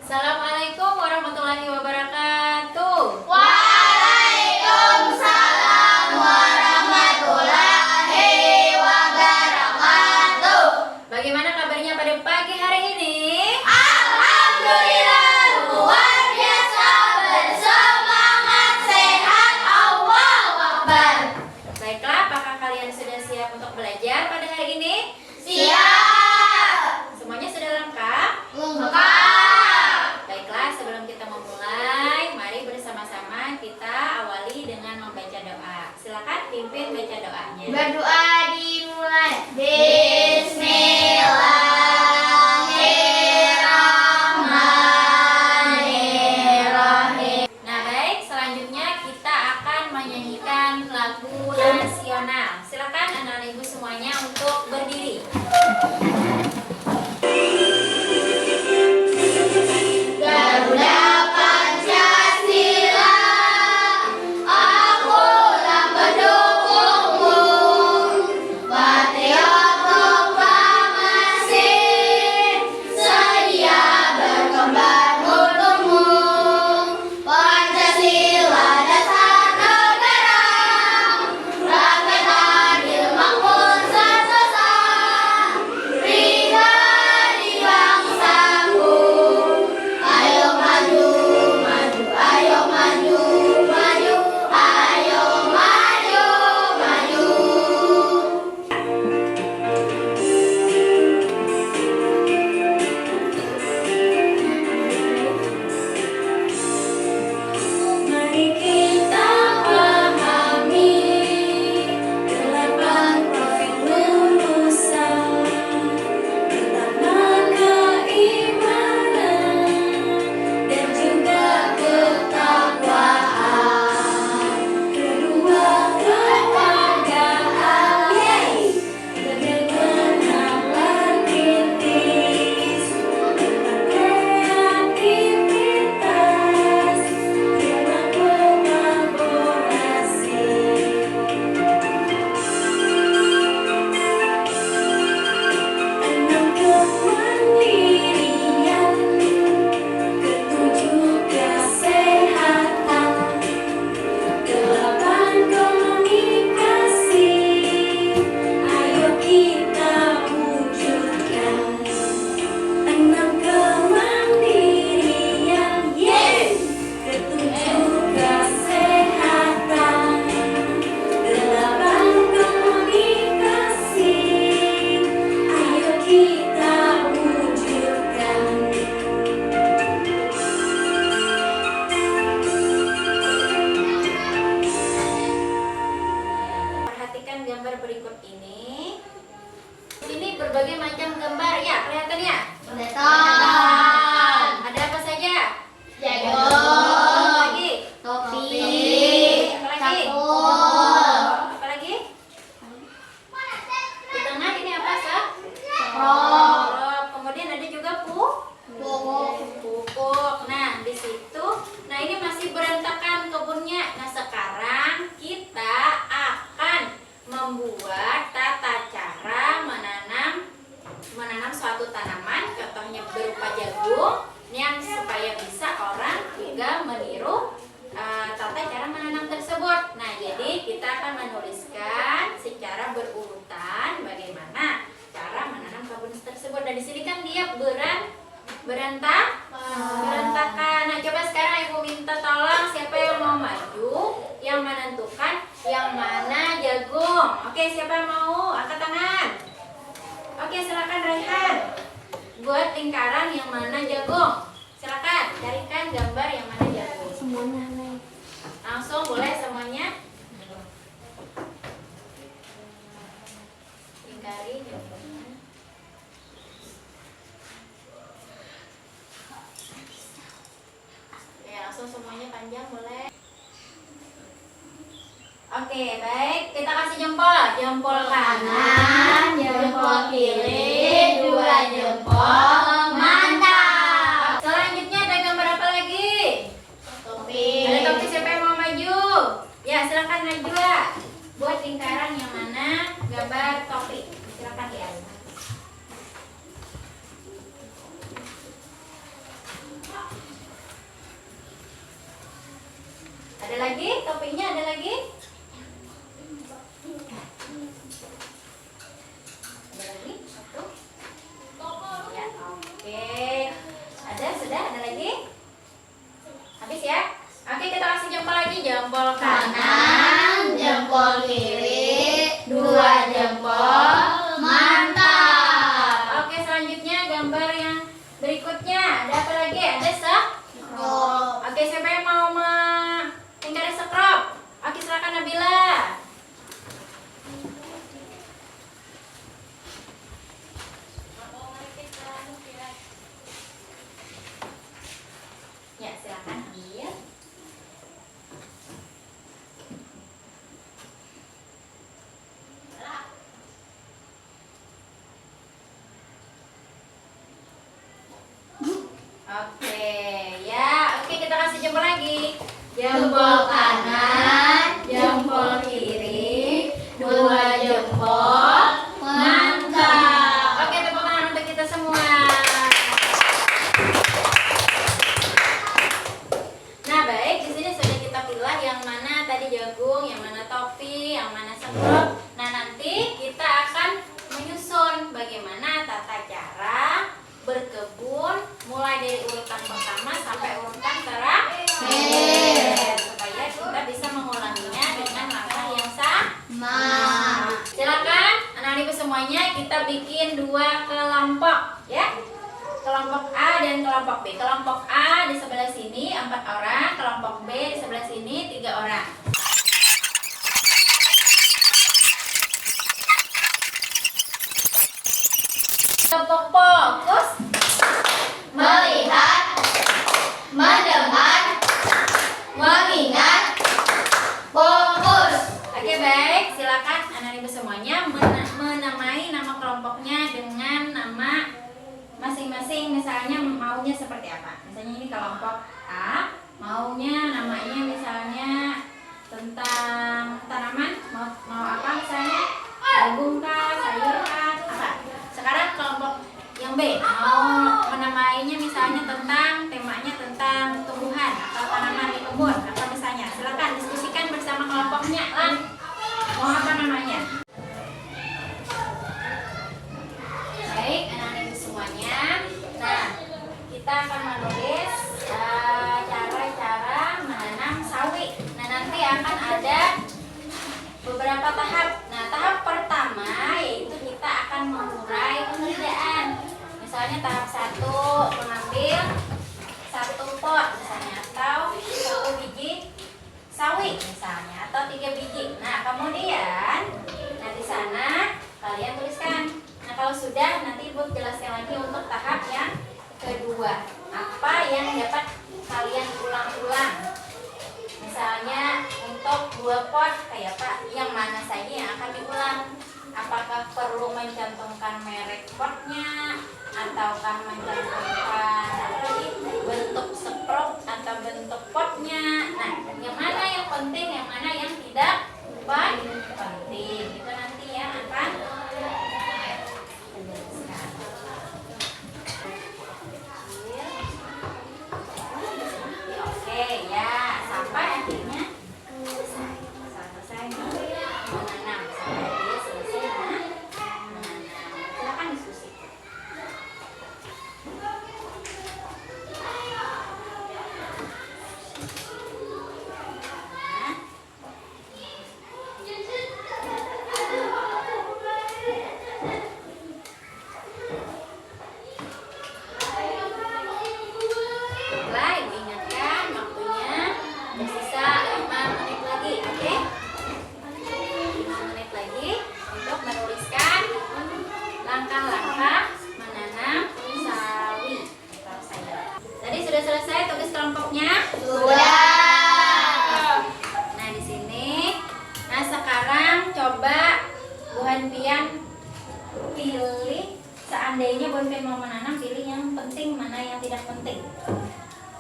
Assalamualaikum warahmatullahi wabarakatuh. Waalaikumsalam warahmatullahi wabarakatuh. Bagaimana kabarnya pada pagi hari ini? Alhamdulillah luar biasa, bersemangat, sehat, Allahu Akbar. Baiklah, apakah kalian sudah siap untuk belajar pada hari ini? Siap. Semuanya sudah lengkap? Lengkap. Baiklah, sebelum kita memulai, mari bersama-sama kita awali dengan membaca doa. Silakan pimpin baca doanya. Berdoa dimulai. Bismillahirrahmanirrahim. Nah, baik, selanjutnya kita akan menyanyikan lagu nasional. Silakan anak-anak ibu semuanya untuk berdiri. Garuda Pancasila, akulah pendukungmu, patriot proklamasi, sedia berkorban untukmu. Pancasila dasar negara, rakyat adil makmur sentosa, pribadi bangsaku. Ayo maju, maju, ayo maju, maju, ayo maju, maju. Mari kita pahami delapan profil lulusan, tetaplah keimanan dan juga ketakwaan. Kedua kewargaan, dengan nalar kritis, kreativitas, dalam kolaborasi. Enam kemandirian, ketujuh kesehatan, delapan komunikasi, ayo kita wujudkan. Enam kemandirian, ketujuh kesehatan, delapan komunikasi, ayo kita wujudkan. Perhatikan gambar berikut ini. Ini berbagai macam gambar ya, kelihatan ya? Kelihatan. Ada apa saja? Jago. Apa lagi? Topi. Apa lagi? Sabun. Apa lagi? Di tengah ini apa, Sa? Rok. Rok. Kemudian ada juga pupuk. Nah, di situ. Nah, ini masih berantakan kebunnya. Nah, sekarang kita akan membuat tata cara menanam suatu tanaman, contohnya berupa jagung, yang supaya bisa orang juga meniru tata cara menanam tersebut. Nah, jadi kita akan menuliskan secara berurutan bagaimana cara menanam kebun tersebut. Dan di sini kan dia berantakan. Nah, coba sekarang ibu minta tolong siapa yang mau maju, yang menentukan yang mana jagung. Oke, siapa yang mau? Angkat tangan. Oke, silakan Raihan. Buat lingkaran yang mana jagung. Silakan carikan gambar yang mana jagung. Semuanya. Langsung boleh semuanya. Lingkari jagungnya. Oke, langsung semuanya panjang boleh. Oke, baik. Kita kasih jempol. Jempol kanan, jempol kiri, dua jempol. Mantap. Selanjutnya ada gambar apa lagi? Topi. Ada topi, siapa yang mau maju? Ya, silakan Najwa. Buat lingkaran yang mana gambar topi. Silakan ya. Ada lagi? Topinya ada lagi? Ada lagi? Satu. Ya, oke. Ada? Sudah? Ada lagi? Habis ya? Oke, kita kasih jempol lagi. Jempol kanan, jempol kiri, dua jempol, mantap. Oke, selanjutnya gambar yang berikutnya. Ada apa lagi? Ada scrub. Oke, siapa yang mau mengingkari scrub? Oke, silakan Nabila. Ya, silakan ambil. Oke, ya, oke kita kasih jempol lagi. Jempol kanan, jempol kiri, dua jempol, mantap. Oke, tepuk tangan untuk kita semua. Nah, baik, di sini sudah kita pilih yang mana tadi jagung, yang mana topi, yang mana scrub. Nah, nanti kita akan menyusun bagaimana tata cara berkebun mulai dari urutan pertama sampai urutan terakhir supaya kita bisa mengulanginya dengan langkah yang sama. Silakan anak-anak ibu semuanya, kita bikin dua kelompok ya. Kelompok A dan kelompok B. Kelompok A di sebelah sini 4 orang, kelompok B di sebelah sini 3 orang. Fokus Melihat, mendengar, mengingat, fokus. Oke, baik, silakan anak ibu semuanya menamai nama kelompoknya dengan nama masing-masing. Misalnya maunya seperti apa? Misalnya ini kelompok A, maunya namanya misalnya tentang tanaman, mau apa misalnya? Jagung kah, sayur kah, apa? Sekarang kelompok yang B mau menamainya misalnya tentang temanya tentang tumbuhan atau tanaman di kebun atau misalnya. Silakan diskusikan bersama kelompoknya. Mau apa namanya? Baik, anak-anak ibu semuanya. Nah, kita akan menulis cara-cara menanam sawi. Nah, nanti akan ada beberapa tahap. Nah, tahap pertama yaitu kita akan mengurai pengerjaan. Misalnya tahap 1 mengambil 1 pot misalnya atau 1 biji sawi misalnya atau 3 biji. Nah, kemudian di sana kalian tuliskan. Nah, kalau sudah nanti Ibu jelaskan lagi untuk tahap yang kedua. Apa yang dapat kalian ulang-ulang? Misalnya untuk 2 pot kayak Pak, yang mana saja yang akan diulang? Apakah perlu mencantumkan merek potnya ataukah mencantumkan bentuk scrub atau bentuk potnya? Nah, yang mana yang penting, yang mana yang tidak penting? Itu nanti yang akan dijelaskan. Oke, ya, sampai akhirnya selesai menanam, sampai dia selesai menanam. Silakan diskusi. Baiklah, Ibu ingatkan waktunya tersisa 5 menit lagi, oke? 5 menit lagi untuk menuliskan langkah-langkah menanam sawi atau sayur. Tadi sudah selesai tugas kelompoknya? Sudah. Nah, di sini. Nah, sekarang coba Bu Hanpian pilih, seandainya Bu Hanpian mau menanam, pilih yang penting, mana yang tidak penting.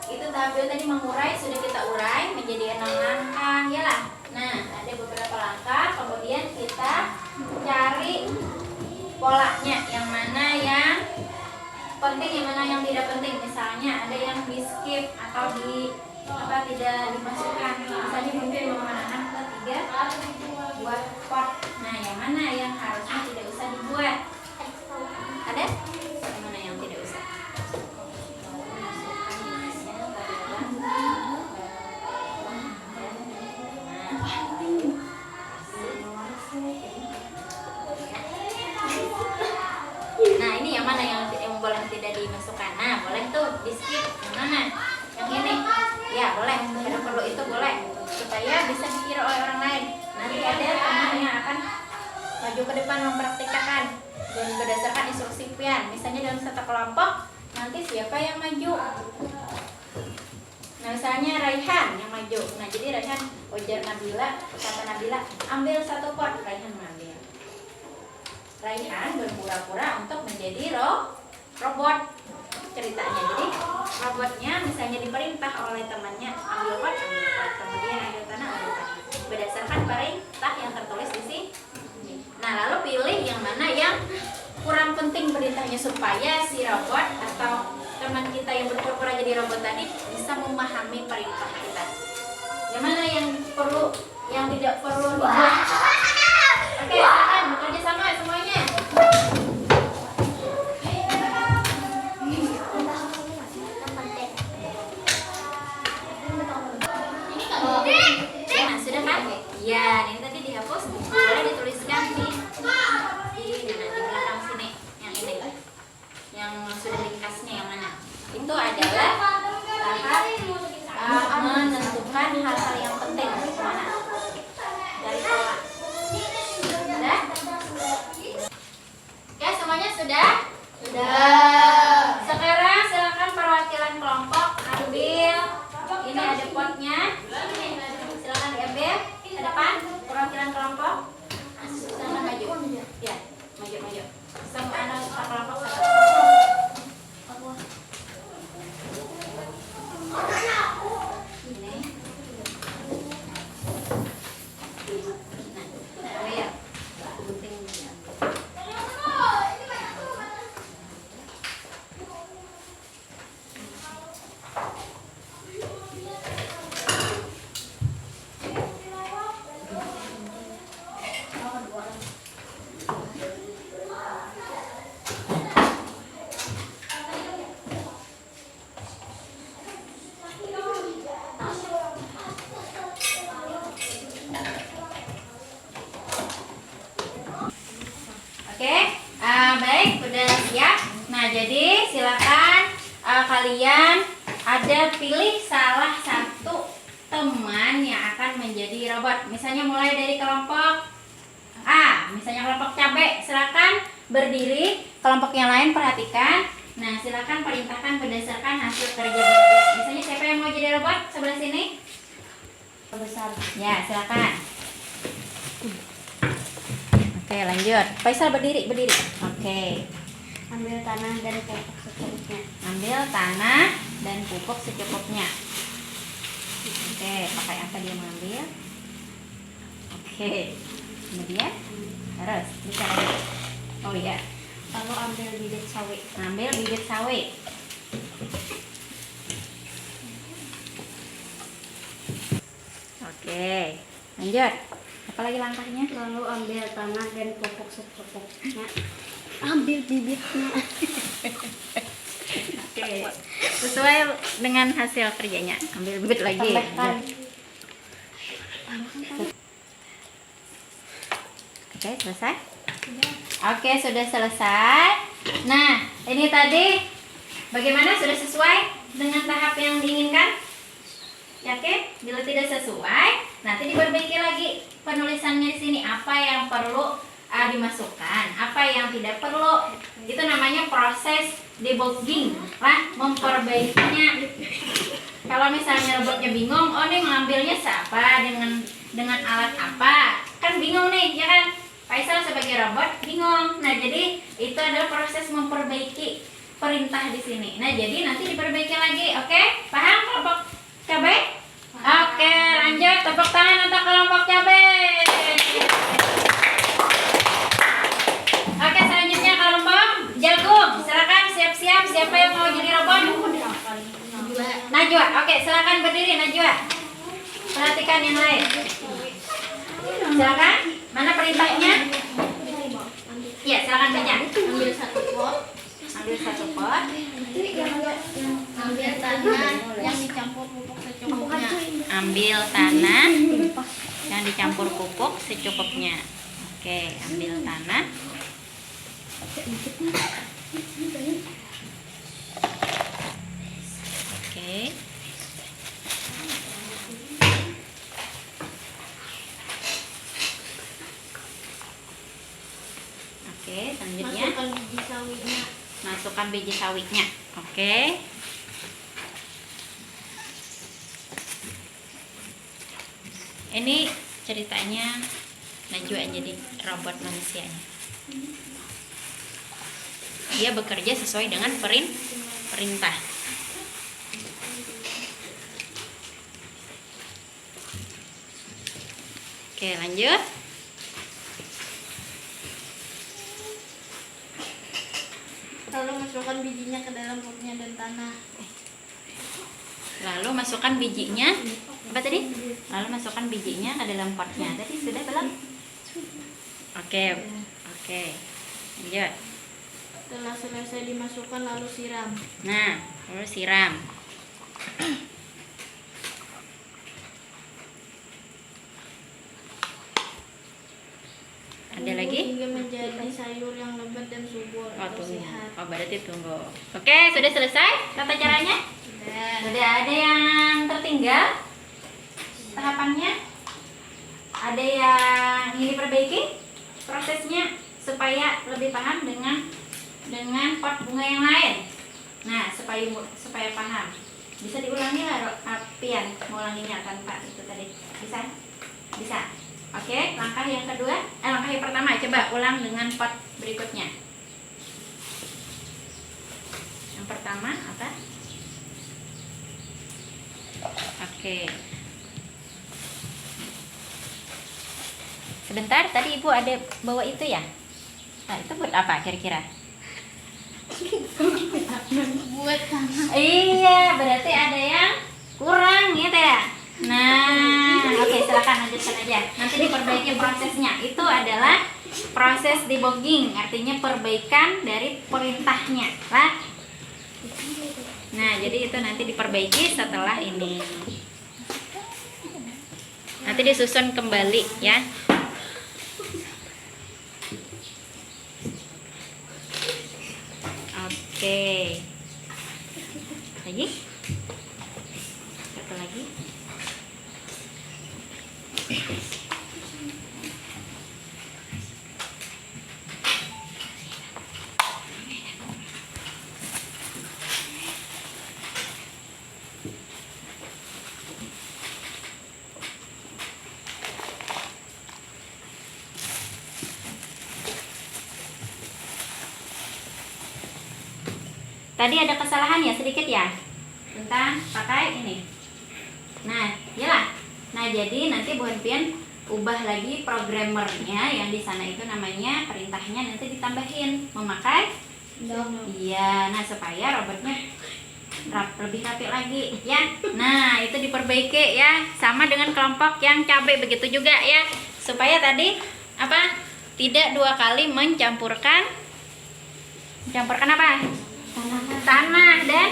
Itu tahap 2 tadi mengurai, sudah kita urai menjadi 6 langkah ya lah. Nah, ada beberapa langkah, kemudian kita cari polanya, yang mana yang penting, yang mana yang tidak penting. Misalnya ada yang di skip atau apa tidak dimasukkan? Misalnya mungkin mau menanam ke 3 buat pot. Nah, yang mana yang harusnya tidak usah dibuat? Ada? Yang mana yang tidak usah? Nah, ini yang mana yang boleh tidak dimasukkan? Nah, boleh tuh di skip. Yang mana? Yang ini? Ya, boleh. Tidak perlu itu boleh. Supaya bisa dikira oleh orang lain. Nanti ada teman yang akan maju ke depan mempraktikkan dan berdasarkan instruksi pian. Misalnya dalam satu kelompok, nanti siapa yang maju? Nah, misalnya Raihan yang maju. Nah, jadi Raihan ujar Nabila, kata Nabila, ambil satu pot. Raihan mengambil. Raihan berpura-pura untuk menjadi robot ceritanya. Jadi robotnya misalnya diperintah oleh temannya ambil pot, kemudian ambil tanah, ambil tanah. Berdasarkan perintah yang tertulis di sini. Nah, lalu pilih yang mana yang kurang penting perintahnya supaya si robot atau teman kita yang berpura-pura jadi robot tadi bisa memahami perintah kita. Yang mana yang perlu, yang tidak perlu dibuat? Oke, silakan bekerja sama semuanya. Nah, sudah kan? Ya, ini tadi dihapus. Boleh dituliskan di belakang sini. Yang ini, yang sudah dikasihnya yang mana? Itu adalah tahap menentukan hal-hal yang penting. Mana? Dari pola. Sudah? Oke, semuanya sudah? Sudah. Sekarang silakan perwakilan kelompok ambil. Ini ada potnya. Silakan diambil ke depan perwakilan kelompok. Silakan maju. Ya, maju. Sama anak kelompok satu. Ini. Nah, ambil. Gunting diambil. Oke, baik, udah siap. Nah, jadi silakan kalian ada pilih salah satu teman yang akan menjadi robot. Misalnya mulai dari kelompok A, misalnya kelompok cabai, silakan berdiri. Kelompok yang lain perhatikan. Nah, silakan perintahkan berdasarkan hasil kerja. Misalnya siapa yang mau jadi robot sebelah sini? Besar. Ya, silakan. Oke, lanjut. Faisal berdiri. Oke. Ambil tanah dan pupuk secukupnya. Ambil tanah dan pupuk secukupnya. Oke, pakai apa dia mengambil? Oke. Kemudian terus bisa lagi. Oh iya. Lalu ambil bibit sawi. Ambil bibit sawi. Oke. Lanjut. Apa lagi langkahnya? Lalu ambil tanah dan pupuk secukupnya. Ambil bibitnya. Oke. Sesuai dengan hasil kerjanya. Ambil bibit lagi. Tambahkan. Oke, selesai? Oke, sudah selesai. Nah, ini tadi bagaimana, sudah sesuai dengan tahap yang diinginkan? Yakin? Bila tidak sesuai, nanti diperbaiki lagi penulisannya di sini. Apa yang perlu dimasukkan, apa yang tidak perlu. Itu namanya proses debugging lah, memperbaikinya. Kalau misalnya robotnya bingung, oh nih mengambilnya siapa, dengan alat apa, kan bingung nih, ya kan? Faisal sebagai robot bingung. Nah, jadi itu adalah proses memperbaiki perintah di sini. Nah, jadi nanti diperbaiki lagi. Oke? Paham kelompok cabai? Oke, lanjut. Tepuk tangan untuk kelompok cabai. Oke, selanjutnya kelompok jagung. Silakan siap-siap. Siapa yang mau jadi robot? Najwa, oke, silakan berdiri Najwa. Perhatikan yang lain. Silakan. Mana perintahnya? Ya, silakan baca. Ambil satu pot, Ambil satu pot. ambil tanah yang dicampur pupuk secukupnya. Ambil tanah yang dicampur pupuk secukupnya. Oke, ambil tanah. Oke. Oke, selanjutnya Masukkan biji sawinya. masukkan biji sawinya. Oke. Ini ceritanya Najwa jadi robot manusianya. Dia bekerja sesuai dengan perintah. Oke, lanjut. Lalu masukkan bijinya ke dalam potnya dan tanah. Lalu masukkan bijinya. Apa tadi? Lalu masukkan bijinya ke dalam potnya. Tadi sudah belum? Oke. Oke. Lanjut. Setelah selesai dimasukkan lalu siram. Nah, lalu siram. Ada Tunggu lagi? hingga menjadi sayur yang lebat dan subur Oh, atau tunggu. sehat. Oh, berarti tunggu. Oke, sudah selesai tata caranya? Sudah. Sudah, ada yang tertinggal tahapannya? Ada yang ingin diperbaiki prosesnya supaya lebih paham dengan pot bunga yang lain. Nah, supaya paham. Bisa diulangi lah, Apian, mengulanginya tanpa itu tadi. Bisa? Bisa. Oke, langkah yang kedua, langkah yang pertama, coba ulang dengan pot berikutnya. Yang pertama apa? Oke. Sebentar, tadi Ibu ada bawa itu ya? Nah, itu buat apa kira-kira? Buat tanah. Iya, berarti ada yang kurang gitu ya. Nah, oke, silakan lanjutkan aja. Nanti diperbaiki prosesnya. Itu adalah proses debugging, artinya perbaikan dari perintahnya lah. Nah, jadi itu nanti diperbaiki setelah ini. Nanti disusun kembali ya. Oke. Lagi? Satu lagi. Tadi ada kesalahan ya sedikit ya tentang pakai ini. Nah, iyalah. Nah, jadi nanti Bu Henpian ubah lagi programmernya yang di sana itu namanya perintahnya nanti ditambahin memakai. Iya, nah supaya robotnya lebih rapi lagi ya. Nah, itu diperbaiki ya, sama dengan kelompok yang cabai begitu juga ya. Supaya tadi apa? Tidak dua kali mencampurkan apa? Tanah dan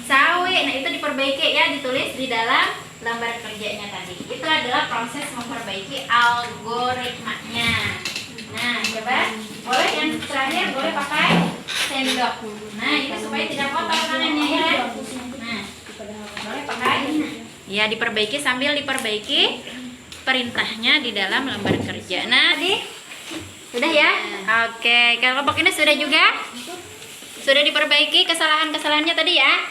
sawi. Nah, itu diperbaiki ya, ditulis di dalam lembar kerjanya tadi. Itu adalah proses memperbaiki algoritmanya. Nah, coba boleh yang terakhir boleh pakai sendok. Nah, ini supaya tidak kotor tangannya ya. Nah, boleh pakai. Ya, diperbaiki sambil diperbaiki perintahnya di dalam lembar kerja. Nah, sudah ya? Oke, kelompok ini sudah juga? Sudah diperbaiki kesalahan-kesalahannya tadi ya?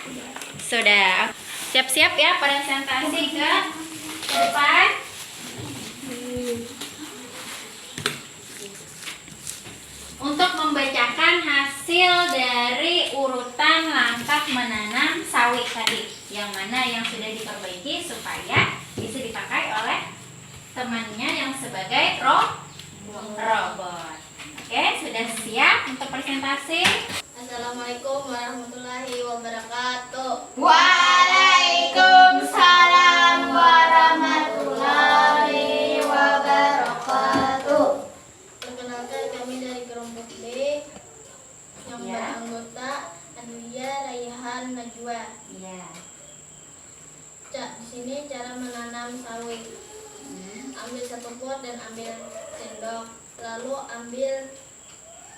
Sudah. Siap-siap ya presentasi ke depan. Untuk membacakan hasil dari urutan langkah menanam sawi tadi. Yang mana yang sudah diperbaiki supaya bisa dipakai oleh temannya yang sebagai robot. Oke, sudah siap untuk presentasi? Assalamualaikum warahmatullahi wabarakatuh. Waalaikumsalam. Iya. Di sini cara menanam sawi. Ambil satu pot dan ambil sendok. Lalu ambil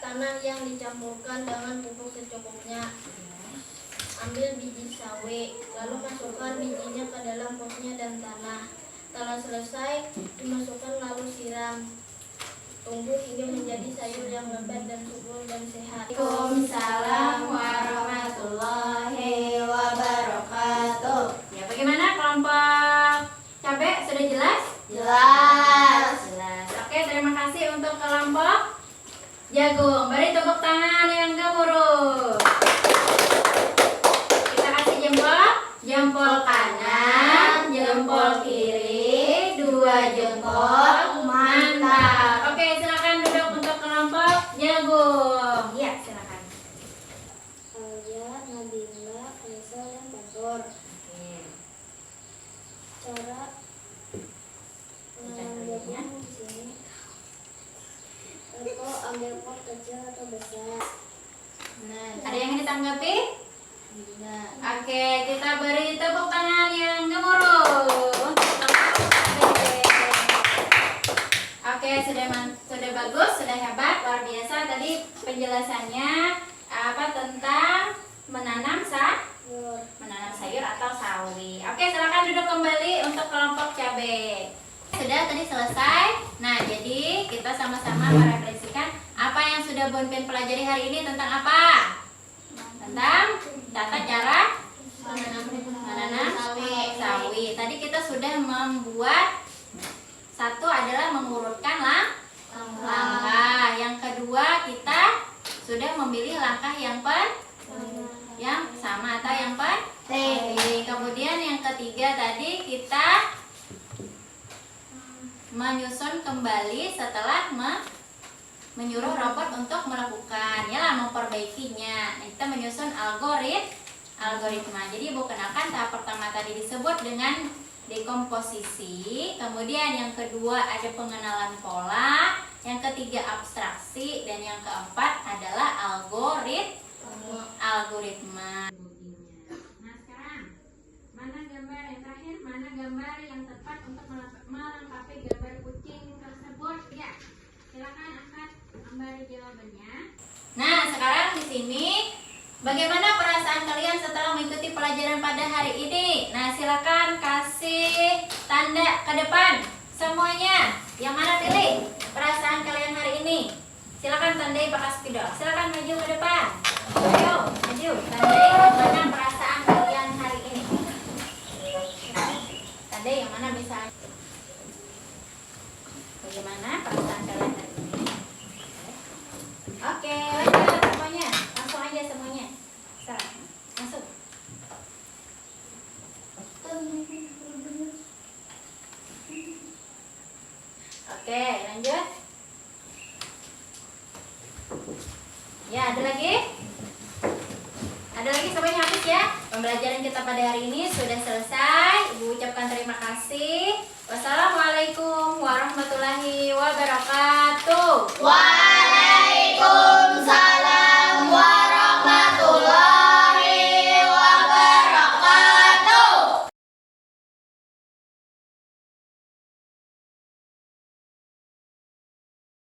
tanah yang dicampurkan dengan pupuk secukupnya. Ambil biji sawi, lalu masukkan bijinya ke dalam potnya dan tanah. Setelah selesai, dimasukkan lalu siram. Tunggu hingga menjadi sayur yang lebat dan subur dan sehat. Waalaikumsalam warahmatullahi wabarakatuh. Ya, bagaimana kelompok cabai? Sudah jelas? Jelas. Jelas. Oke, terima kasih untuk kelompok jagung. Beri tepuk tangan yang gemuruh. Kita kasih jempol. Jempol kanan, jempol kiri, 2 jempol. Mantap. Oke, silakan duduk untuk kelompok jagung. Ya, silakan. Alia, Nabila, Faisal, dan Batur. Cara menanamnya di sini. Atau ambil pot kecil atau besar. Nah, ada yang ditanggapi? Tidak. Oke, kita beri tepuk tangan yang gemuruh. Oke, sudah bagus, sudah hebat, luar biasa. Tadi penjelasannya tentang menanam sayur atau sawi. Oke, silakan duduk kembali untuk kelompok cabai. Sudah tadi selesai. Nah, jadi kita sama-sama merefleksikan apa yang sudah Bun Pin pelajari hari ini tentang apa? Tentang tata cara menanam sawi. Tadi kita sudah membuat, satu adalah mengurutkan langkah. Yang kedua, kita sudah memilih langkah yang sama atau yang penting. Kemudian yang ketiga tadi kita menyusun kembali setelah menyuruh robot untuk melakukan, memperbaikinya. Nah, kita menyusun algoritma. Jadi Ibu kenalkan tahap pertama tadi disebut dengan dekomposisi. Kemudian yang kedua ada pengenalan pola. Yang ketiga abstraksi. Dan yang keempat adalah algoritma. Nah, sekarang mana gambar yang terakhir? Mana gambar yang tepat untuk melengkapi gambar kucing tersebut? Ya, silakan angkat gambar jawabannya. Nah, sekarang di sini bagaimana perasaan kalian setelah mengikuti pelajaran pada hari ini? Nah, silakan kasih tanda ke depan semuanya. Yang mana pilih perasaan kalian hari ini? Silakan tandai pakai spidol. Silakan maju ke depan. Ayo, maju. Tandai bagaimana perasaan kalian hari ini. Tandai yang mana bisa. Bagaimana perasaan kalian hari ini? Oke, lanjut semuanya. Langsung aja semuanya. Masuk. Oke, lanjut. Ya, ada lagi? Ada lagi, semuanya habis ya. Pembelajaran kita pada hari ini sudah selesai. Ibu ucapkan terima kasih. Wassalamualaikum warahmatullahi wabarakatuh.